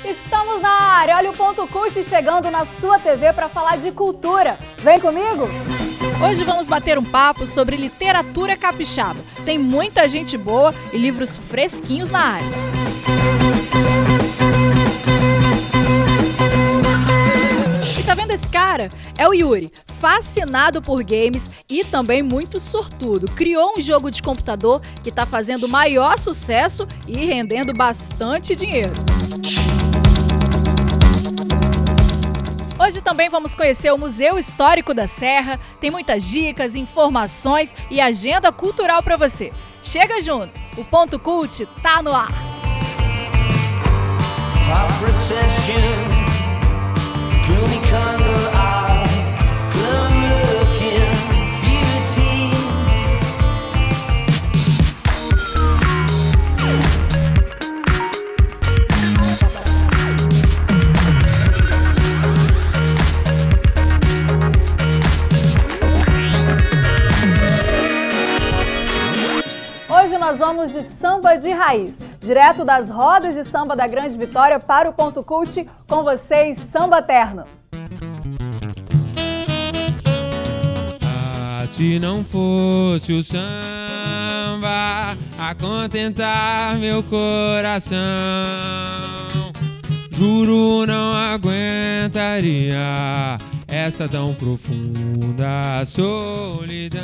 Estamos na área, olha o Ponto Cult chegando na sua TV para falar de cultura. Vem comigo? Hoje vamos bater um papo sobre literatura capixaba. Tem muita gente boa e livros fresquinhos na área. E tá vendo esse cara? É o Yuri, fascinado por games e também muito sortudo. Criou um jogo de computador que tá fazendo maior sucesso e rendendo bastante dinheiro. Hoje também vamos conhecer o Museu Histórico da Serra. Tem muitas dicas, informações e agenda cultural para você. Chega junto, o Ponto Cult tá no ar. Hoje nós vamos de samba de raiz, direto das rodas de samba da Grande Vitória para o Ponto Cult, com vocês, Samba Terno. Se não fosse o samba a contentar meu coração, juro não aguentaria essa tão profunda solidão.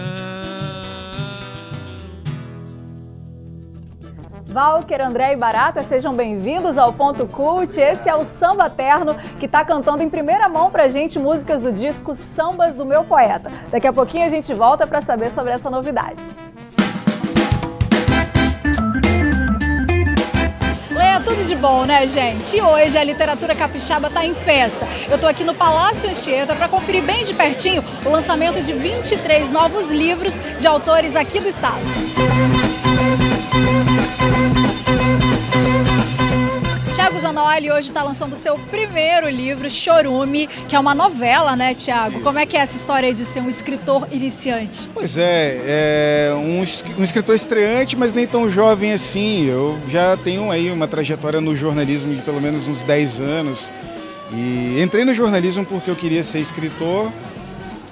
Valker, André e Barata, sejam bem-vindos ao Ponto Cult. Esse é o Samba Terno, que está cantando em primeira mão pra gente músicas do disco Sambas do Meu Poeta. Daqui a pouquinho a gente volta para saber sobre essa novidade. É tudo de bom, né, gente? E hoje a literatura capixaba tá em festa. Eu tô aqui no Palácio Anchieta para conferir bem de pertinho o lançamento de 23 novos livros de autores aqui do estado. Thiago Zanoli hoje está lançando seu primeiro livro, Chorume, que é uma novela, né, Thiago? Como é que é essa história de ser um escritor iniciante? Pois é um escritor estreante, mas nem tão jovem assim. Eu já tenho aí uma trajetória no jornalismo de pelo menos uns 10 anos. E entrei no jornalismo porque eu queria ser escritor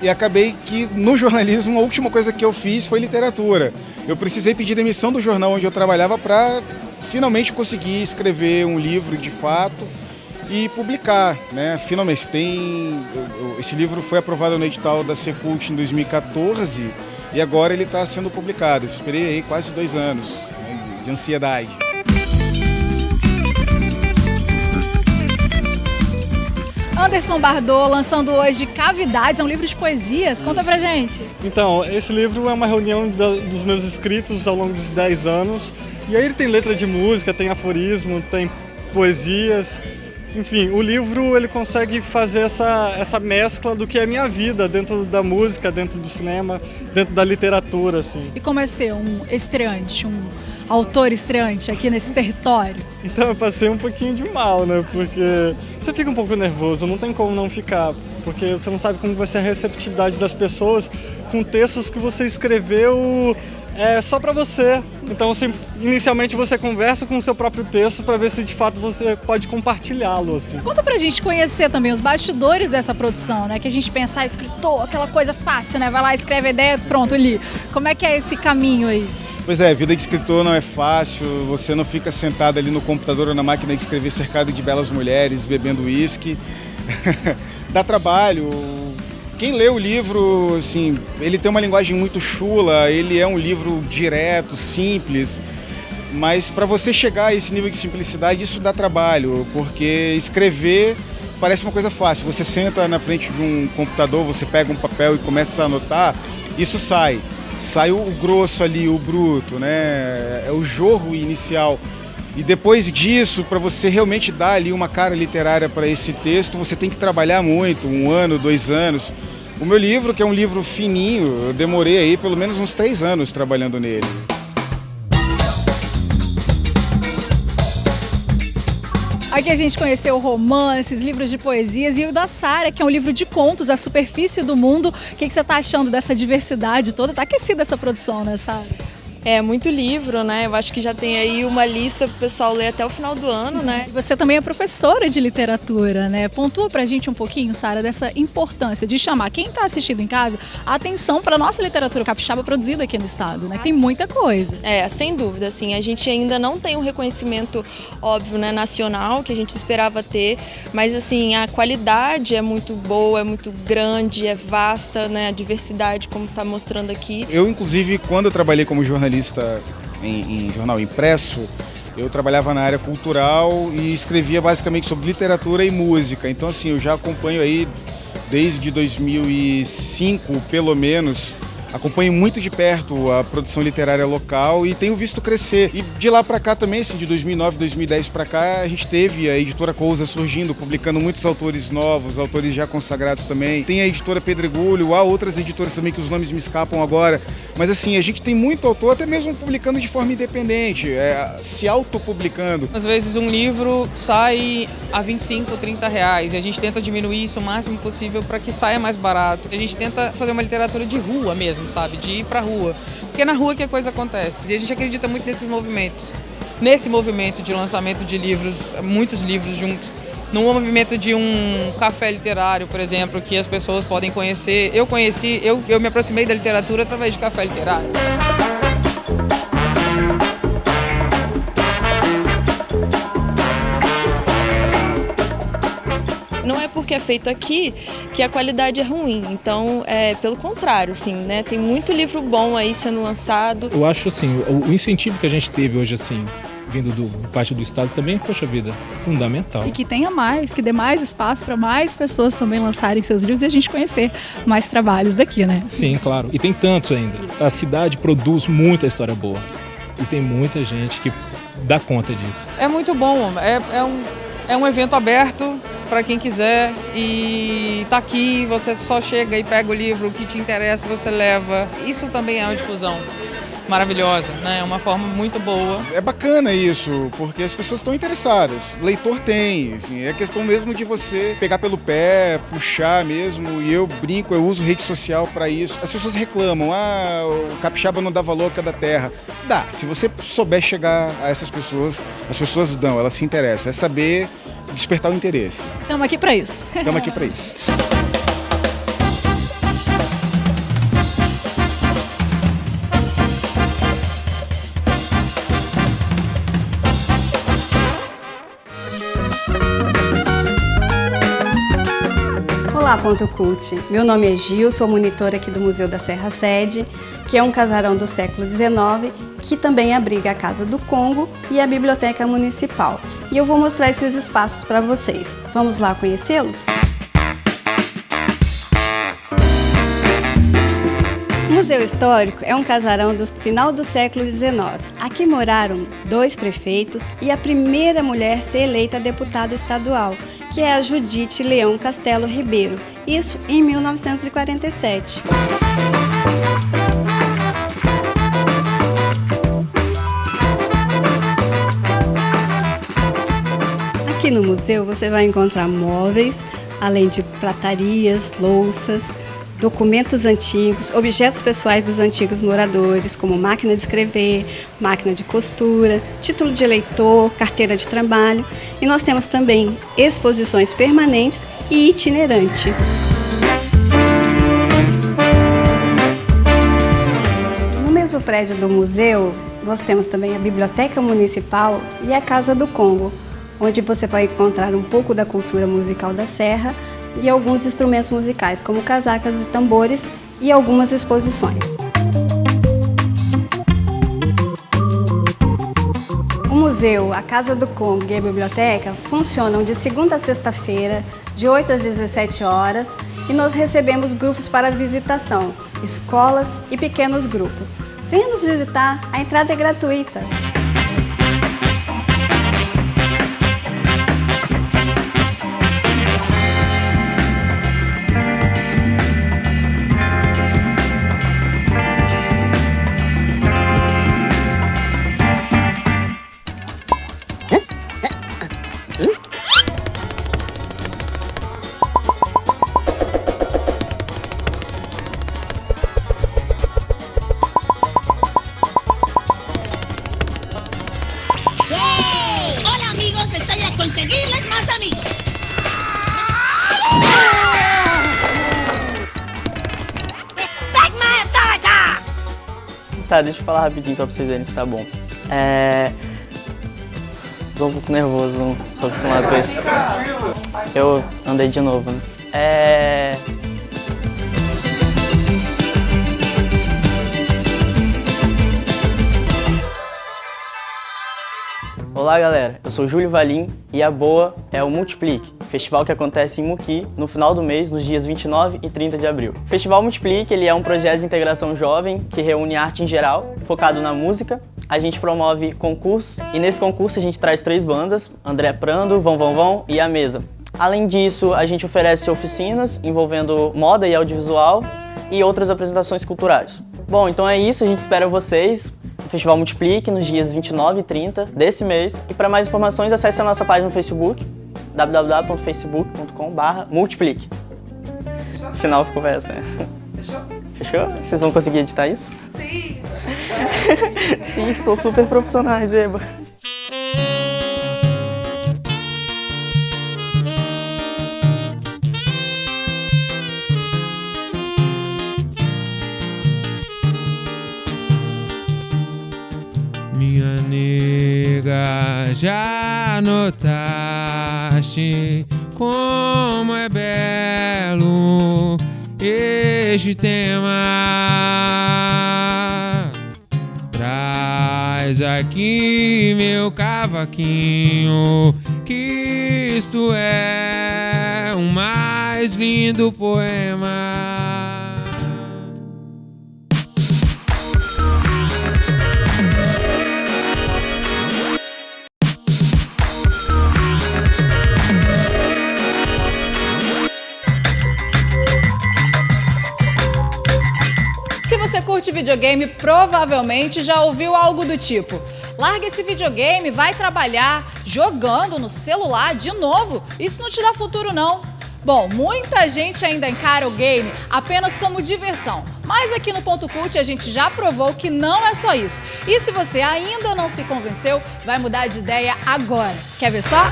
e acabei que no jornalismo a última coisa que eu fiz foi literatura. Eu precisei pedir demissão do jornal onde eu trabalhava para finalmente consegui escrever um livro de fato e publicar, né? Finalmente esse livro foi aprovado no edital da Secult em 2014 e agora ele está sendo publicado. Eu esperei aí quase 2 anos, né, de ansiedade. Anderson Bardot lançando hoje Cavidades, é um livro de poesias. Conta pra gente. Então, esse livro é uma reunião dos meus escritos ao longo dos 10 anos. E aí ele tem letra de música, tem aforismo, tem poesias. Enfim, o livro ele consegue fazer essa mescla do que é a minha vida dentro da música, dentro do cinema, dentro da literatura, assim. E como é ser um estreante, um autor estreante aqui nesse território? Então eu passei um pouquinho de mal, né? Porque você fica um pouco nervoso, não tem como não ficar. Porque você não sabe como vai ser a receptividade das pessoas com textos que você escreveu só para você. Então, inicialmente você conversa com o seu próprio texto para ver se de fato você pode compartilhá-lo. Assim. Conta pra gente conhecer também os bastidores dessa produção, né? Que a gente pensa, escritor, aquela coisa fácil, né? Vai lá, escreve a ideia, pronto, li. Como é que é esse caminho aí? Pois é, a vida de escritor não é fácil, você não fica sentado ali no computador ou na máquina de escrever cercado de belas mulheres, bebendo uísque. Dá trabalho. Quem lê o livro, assim, ele tem uma linguagem muito chula, ele é um livro direto, simples, mas para você chegar a esse nível de simplicidade, isso dá trabalho, porque escrever parece uma coisa fácil. Você senta na frente de um computador, você pega um papel e começa a anotar, isso sai. Sai o grosso ali, o bruto, né? É o jorro inicial. E depois disso, para você realmente dar ali uma cara literária para esse texto, você tem que trabalhar muito, 1 ano, 2 anos. O meu livro, que é um livro fininho, eu demorei aí pelo menos uns 3 anos trabalhando nele. Aqui a gente conheceu romances, livros de poesias e o da Sara, que é um livro de contos, A Superfície do Mundo. O que você está achando dessa diversidade toda? Está aquecida essa produção, né, Sara? É, muito livro, né? Eu acho que já tem aí uma lista pro pessoal ler até o final do ano, né? E você também é professora de literatura, né? Pontua pra gente um pouquinho, Sara, dessa importância de chamar quem tá assistindo em casa a atenção pra nossa literatura capixaba produzida aqui no estado, né? Tem muita coisa. É, sem dúvida, assim, a gente ainda não tem um reconhecimento óbvio, né, nacional, que a gente esperava ter, mas assim, a qualidade é muito boa, é muito grande, é vasta, né, a diversidade, como tá mostrando aqui. Eu, inclusive, quando eu trabalhei como jornalista em jornal impresso, eu trabalhava na área cultural e escrevia basicamente sobre literatura e música. Então, assim, eu já acompanho aí desde 2005, pelo menos, acompanho muito de perto a produção literária local e tenho visto crescer. E de lá para cá também, assim, de 2009, 2010 para cá, a gente teve a editora Cousa surgindo, publicando muitos autores novos, autores já consagrados também. Tem a editora Pedregulho, há outras editoras também que os nomes me escapam agora. Mas assim, a gente tem muito autor, até mesmo publicando de forma independente, se autopublicando. Às vezes um livro sai a 25 ou 30 reais e a gente tenta diminuir isso o máximo possível para que saia mais barato. A gente tenta fazer uma literatura de rua mesmo, sabe? De ir pra rua. Porque é na rua que a coisa acontece. E a gente acredita muito nesses movimentos. Nesse movimento de lançamento de livros, muitos livros juntos. No movimento de um café literário, por exemplo, que as pessoas podem conhecer. Eu me aproximei da literatura através de café literário. Não é porque é feito aqui que a qualidade é ruim, então pelo contrário, assim, né? Tem muito livro bom aí sendo lançado. Eu acho assim, o incentivo que a gente teve hoje assim, vindo do parte do estado também, poxa vida, fundamental. E que tenha mais, que dê mais espaço para mais pessoas também lançarem seus livros e a gente conhecer mais trabalhos daqui, né? Sim, claro. E tem tantos ainda. A cidade produz muita história boa. E tem muita gente que dá conta disso. É muito bom, é um evento aberto para quem quiser e tá aqui, você só chega e pega o livro, o que te interessa você leva. Isso também é uma difusão maravilhosa, né? É uma forma muito boa. É bacana isso, porque as pessoas estão interessadas. Leitor tem, assim, é questão mesmo de você pegar pelo pé, puxar mesmo, e eu brinco, eu uso rede social para isso. As pessoas reclamam, o capixaba não dá valor ao que é da terra. Dá, se você souber chegar a essas pessoas, as pessoas dão, elas se interessam. É saber despertar o interesse. Estamos aqui para isso. Estamos aqui para isso. Olá, Ponto Cult. Meu nome é Gil, sou monitora aqui do Museu da Serra Sede, que é um casarão do século XIX, que também abriga a Casa do Congo e a Biblioteca Municipal. E eu vou mostrar esses espaços para vocês. Vamos lá conhecê-los? O Museu Histórico é um casarão do final do século XIX. Aqui moraram 2 prefeitos e a primeira mulher a ser eleita deputada estadual, que é a Judite Leão Castelo Ribeiro, isso em 1947. Aqui no museu você vai encontrar móveis, além de pratarias, louças, documentos antigos, objetos pessoais dos antigos moradores, como máquina de escrever, máquina de costura, título de eleitor, carteira de trabalho. E nós temos também exposições permanentes e itinerante. No mesmo prédio do museu, nós temos também a Biblioteca Municipal e a Casa do Congo, onde você vai encontrar um pouco da cultura musical da Serra e alguns instrumentos musicais, como casacas e tambores, e algumas exposições. O museu, a Casa do Congo e a biblioteca funcionam de segunda a sexta-feira, de 8 às 17 horas, e nós recebemos grupos para visitação, escolas e pequenos grupos. Venha nos visitar, a entrada é gratuita. Tá, deixa eu falar rapidinho só pra vocês verem se tá bom. Tô um pouco nervoso, não sou acostumado com isso. Eu andei de novo, né? Olá galera, eu sou Júlio Valim e a BOA é o Multiplique, festival que acontece em Muqui no final do mês, nos dias 29 e 30 de abril. O Festival Multiplique ele é um projeto de integração jovem que reúne arte em geral, focado na música. A gente promove concurso e nesse concurso a gente traz 3 bandas, André Prando, Vão Vão Vão e A Mesa. Além disso, a gente oferece oficinas envolvendo moda e audiovisual e outras apresentações culturais. Bom, então é isso, a gente espera vocês. O Festival Multiplique nos dias 29 e 30 desse mês. E para mais informações, acesse a nossa página no Facebook, www.facebook.com/multiplique. Final ficou essa. Fechou? Fechou? Vocês vão conseguir editar isso? Sim! Sim, são super profissionais, Eba. Minha nega, já notaste como é belo este tema? Traz aqui meu cavaquinho, que isto é o mais lindo poema. Se você curte videogame, provavelmente já ouviu algo do tipo: larga esse videogame, vai trabalhar jogando no celular de novo. Isso não te dá futuro, não. Bom, muita gente ainda encara o game apenas como diversão, mas aqui no Ponto Cult a gente já provou que não é só isso. E se você ainda não se convenceu, vai mudar de ideia agora. Quer ver só?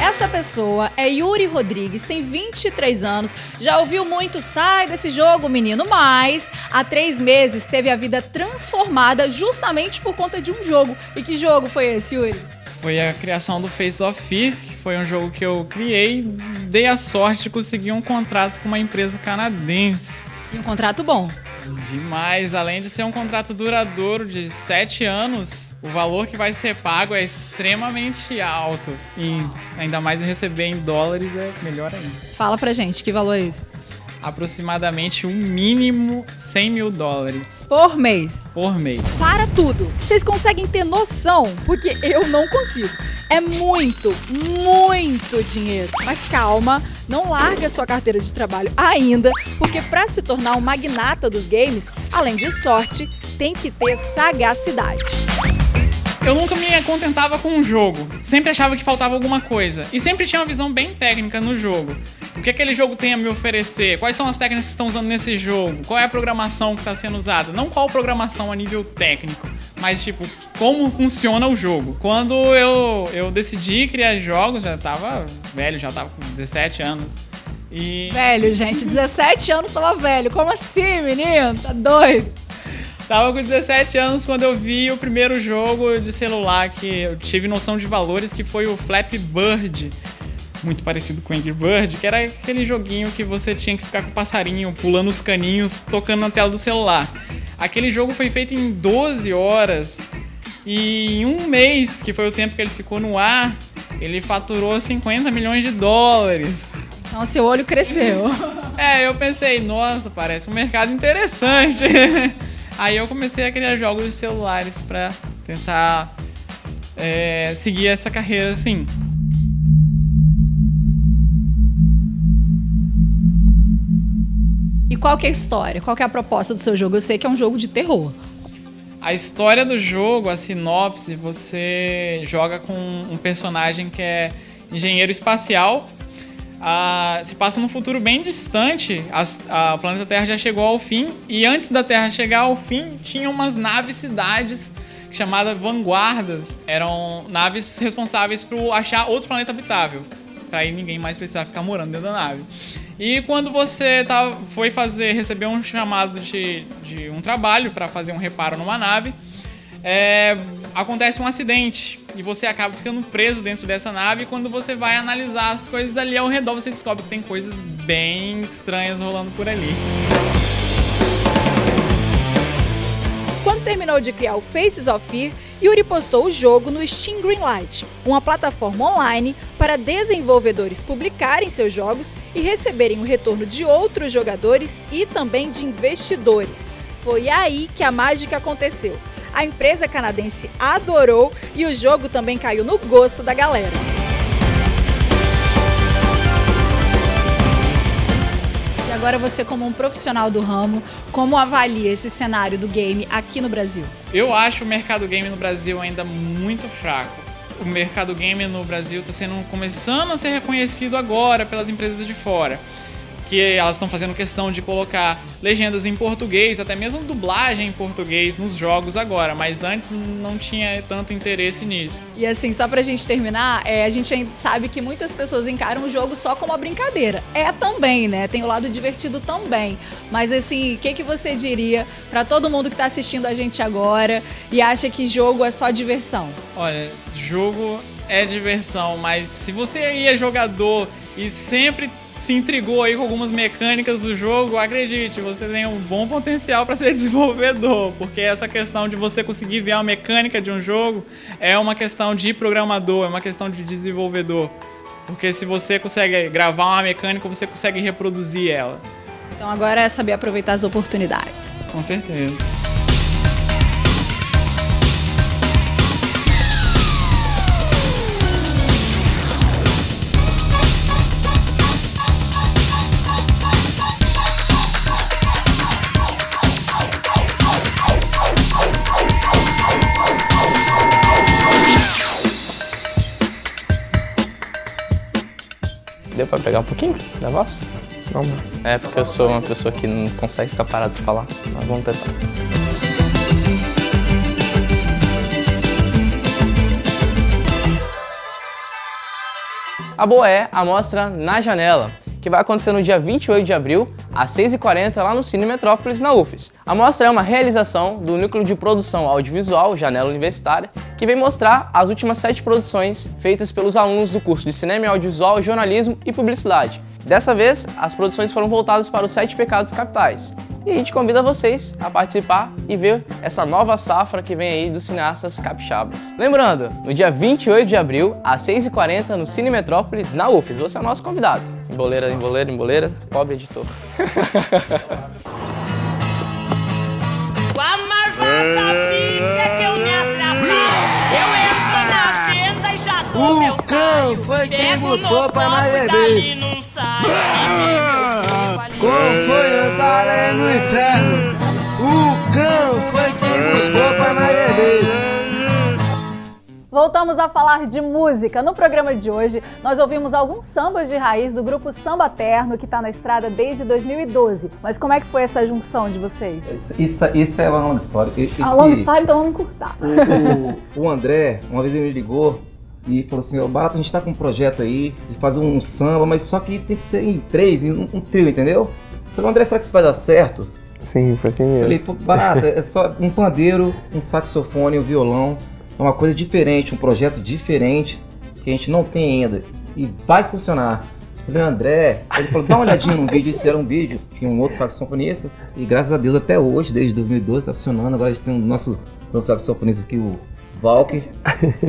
Essa pessoa é Yuri Rodrigues, tem 23 anos, já ouviu muito "sai desse jogo, menino", mas há 3 meses teve a vida transformada justamente por conta de um jogo. E que jogo foi esse, Yuri? Foi a criação do Face of Fear, que foi um jogo que eu criei, dei a sorte de conseguir um contrato com uma empresa canadense. E um contrato bom. Demais, além de ser um contrato duradouro de 7 anos, o valor que vai ser pago é extremamente alto. E ainda mais receber em dólares é melhor ainda. Fala pra gente, que valor é esse? Aproximadamente mínimo 100 mil dólares. Por mês? Por mês. Para tudo! Vocês conseguem ter noção? Porque eu não consigo. É muito, muito dinheiro. Mas calma, não larga sua carteira de trabalho ainda, porque para se tornar um magnata dos games, além de sorte, tem que ter sagacidade. Eu nunca me contentava com um jogo. Sempre achava que faltava alguma coisa. E sempre tinha uma visão bem técnica no jogo. O que aquele jogo tem a me oferecer? Quais são as técnicas que estão usando nesse jogo? Qual é a programação que está sendo usada? Não qual programação a nível técnico, mas tipo, como funciona o jogo. Quando eu decidi criar jogos, já tava velho, já tava com 17 anos. E... Velho, gente, 17 anos tava velho. Como assim, menino? Tá doido? Tava com 17 anos quando eu vi o primeiro jogo de celular que eu tive noção de valores, que foi o Flappy Bird. Muito parecido com Angry Bird, que era aquele joguinho que você tinha que ficar com o passarinho, pulando os caninhos, tocando na tela do celular. Aquele jogo foi feito em 12 horas e em um mês, que foi o tempo que ele ficou no ar, ele faturou 50 milhões de dólares. Então seu olho cresceu. Eu pensei, nossa, parece um mercado interessante. Aí eu comecei a criar jogos de celulares pra tentar seguir essa carreira assim. E qual que é a história? Qual que é a proposta do seu jogo? Eu sei que é um jogo de terror. A história do jogo, a sinopse, você joga com um personagem que é engenheiro espacial. Se passa num futuro bem distante, o planeta Terra já chegou ao fim, e antes da Terra chegar ao fim, tinha umas naves-cidades chamada Vanguardas. Eram naves responsáveis por achar outro planeta habitável, para aí ninguém mais precisar ficar morando dentro da nave. E quando você foi receber um chamado de um trabalho para fazer um reparo numa nave, acontece um acidente e você acaba ficando preso dentro dessa nave, e quando você vai analisar as coisas ali ao redor, você descobre que tem coisas bem estranhas rolando por ali. Quando terminou de criar o Faces of Fear, Yuri postou o jogo no Steam Greenlight, uma plataforma online para desenvolvedores publicarem seus jogos e receberem o retorno de outros jogadores e também de investidores. Foi aí que a mágica aconteceu. A empresa canadense adorou e o jogo também caiu no gosto da galera. E agora você, como um profissional do ramo, como avalia esse cenário do game aqui no Brasil? Eu acho o mercado game no Brasil ainda muito fraco. O mercado game no Brasil está começando a ser reconhecido agora pelas empresas de fora, que elas estão fazendo questão de colocar legendas em português, até mesmo dublagem em português nos jogos agora, mas antes não tinha tanto interesse nisso. E assim, só pra gente terminar, a gente ainda sabe que muitas pessoas encaram o jogo só como uma brincadeira. É também, né? Tem o lado divertido também. Mas assim, o que você diria pra todo mundo que tá assistindo a gente agora e acha que jogo é só diversão? Olha, jogo é diversão, mas se você aí é jogador e sempre se intrigou aí com algumas mecânicas do jogo, acredite, você tem um bom potencial para ser desenvolvedor, porque essa questão de você conseguir ver a mecânica de um jogo é uma questão de programador, é uma questão de desenvolvedor, porque se você consegue gravar uma mecânica, você consegue reproduzir ela. Então agora é saber aproveitar as oportunidades. Com certeza. Deu pra pegar um pouquinho da voz? Vamos. É porque eu sou uma pessoa que não consegue ficar parado pra falar, mas vamos tentar. A boa é a mostra Na Janela, que vai acontecer no dia 28 de abril, às 6h40, lá no Cine Metrópolis, na UFES. A mostra é uma realização do Núcleo de Produção Audiovisual Janela Universitária, que vem mostrar as últimas 7 produções feitas pelos alunos do curso de Cinema e Audiovisual, Jornalismo e Publicidade. Dessa vez, as produções foram voltadas para os 7 pecados capitais. E a gente convida vocês a participar e ver essa nova safra que vem aí dos cineastas capixabas. Lembrando, no dia 28 de abril, às 6h40, no Cine Metrópolis, na UFES. Você é o nosso convidado. Emboleira, emboleira, emboleira, pobre editor. Com a marvada pinga que eu me atrapalho, eu entro na tenda e já dou meu cão foi quem botou pra nós beber. Não sai. Como foi eu dar no inferno? O cão foi quem botou pra nós beber. Voltamos a falar de música. No programa de hoje, nós ouvimos alguns sambas de raiz do grupo Samba Terno, que está na estrada desde 2012. Mas como é que foi essa junção de vocês? Isso é uma longa história. A longa história, então vamos encurtar. O André, uma vez ele me ligou e falou assim, Barata, a gente tá com um projeto aí de fazer um samba, mas só que tem que ser em 3, em um trio, entendeu? Eu falei, André, será que isso vai dar certo? Sim, foi assim mesmo. Eu falei, Barata, é só um pandeiro, um saxofone, um violão. É uma coisa diferente, um projeto diferente, que a gente não tem ainda. E vai funcionar. Eu falei, André, ele falou, dá uma olhadinha no vídeo, eles fizeram um vídeo, tinha um outro saxofonista, e graças a Deus até hoje, desde 2012, tá funcionando. Agora a gente tem o nosso saxofonista aqui, o Valk,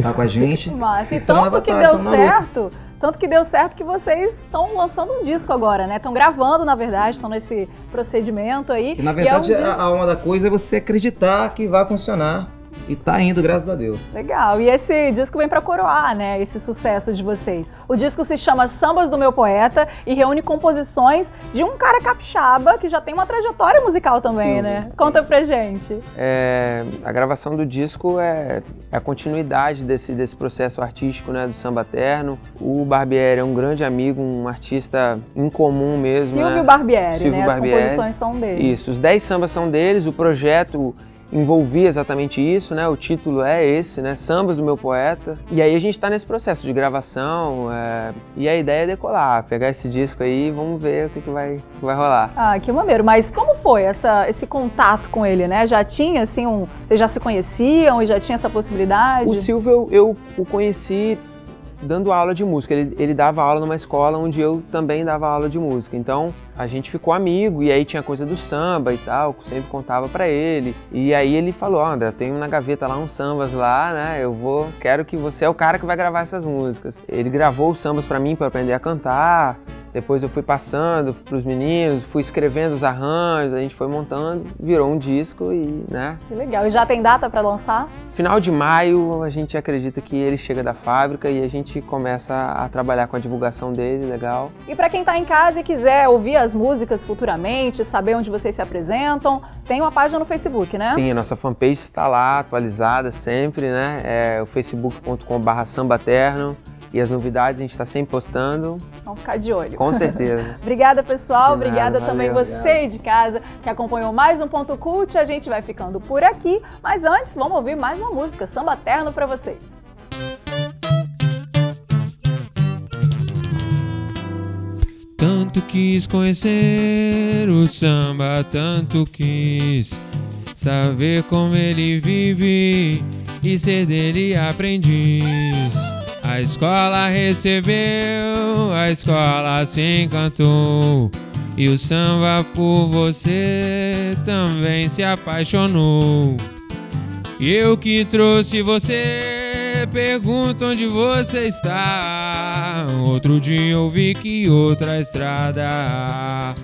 tá com a gente. Mas e tanto que deu certo, tanto que deu certo que vocês estão lançando um disco agora, né? Estão gravando, na verdade, estão nesse procedimento aí. E na verdade, a alma da coisa é você acreditar que vai funcionar. E tá indo, graças a Deus. Legal. E esse disco vem pra coroar, né, esse sucesso de vocês. O disco se chama Sambas do Meu Poeta e reúne composições de um cara capixaba que já tem uma trajetória musical também, né? Conta pra gente. A gravação do disco é a continuidade desse processo artístico, né, do Samba Terno. O Barbieri é um grande amigo, um artista incomum mesmo. Silvio né? Barbieri, Silvio né? Barbieri. As composições são dele. Isso, os 10 sambas são deles, o projeto envolvia exatamente isso, né? O título é esse, né? Sambas do Meu Poeta. E aí a gente tá nesse processo de gravação e a ideia é decolar, pegar esse disco aí e vamos ver o que vai rolar. Ah, que maneiro. Mas como foi esse contato com ele, né? Já tinha, assim, vocês já se conheciam e já tinha essa possibilidade? O Silvio, eu o conheci dando aula de música. Ele dava aula numa escola onde eu também dava aula de música. Então a gente ficou amigo e aí tinha coisa do samba e tal, que eu sempre contava pra ele. E aí ele falou, André, tenho na gaveta lá uns sambas lá, né? Quero que você é o cara que vai gravar essas músicas. Ele gravou os sambas pra mim pra aprender a cantar. Depois eu fui passando pros meninos, fui escrevendo os arranjos, a gente foi montando, virou um disco e, né? Que legal. E já tem data para lançar? Final de maio, a gente acredita que ele chega da fábrica e a gente começa a trabalhar com a divulgação dele, legal. E para quem tá em casa e quiser ouvir as músicas futuramente, saber onde vocês se apresentam, tem uma página no Facebook, né? Sim, a nossa fanpage está lá, atualizada sempre, né? É o facebook.com/sambaterno. E as novidades a gente está sempre postando. Vamos ficar de olho. Com certeza. Obrigada, pessoal. De nada, Obrigada também você aí de casa que acompanhou mais um Ponto Cult. A gente vai ficando por aqui. Mas antes, vamos ouvir mais uma música, Samba Terno, para vocês. Tanto quis conhecer o samba, tanto quis saber como ele vive e ser dele aprendiz. A escola recebeu, a escola se encantou, e o samba por você também se apaixonou. E eu que trouxe você, pergunto onde você está. Outro dia eu vi que outra estrada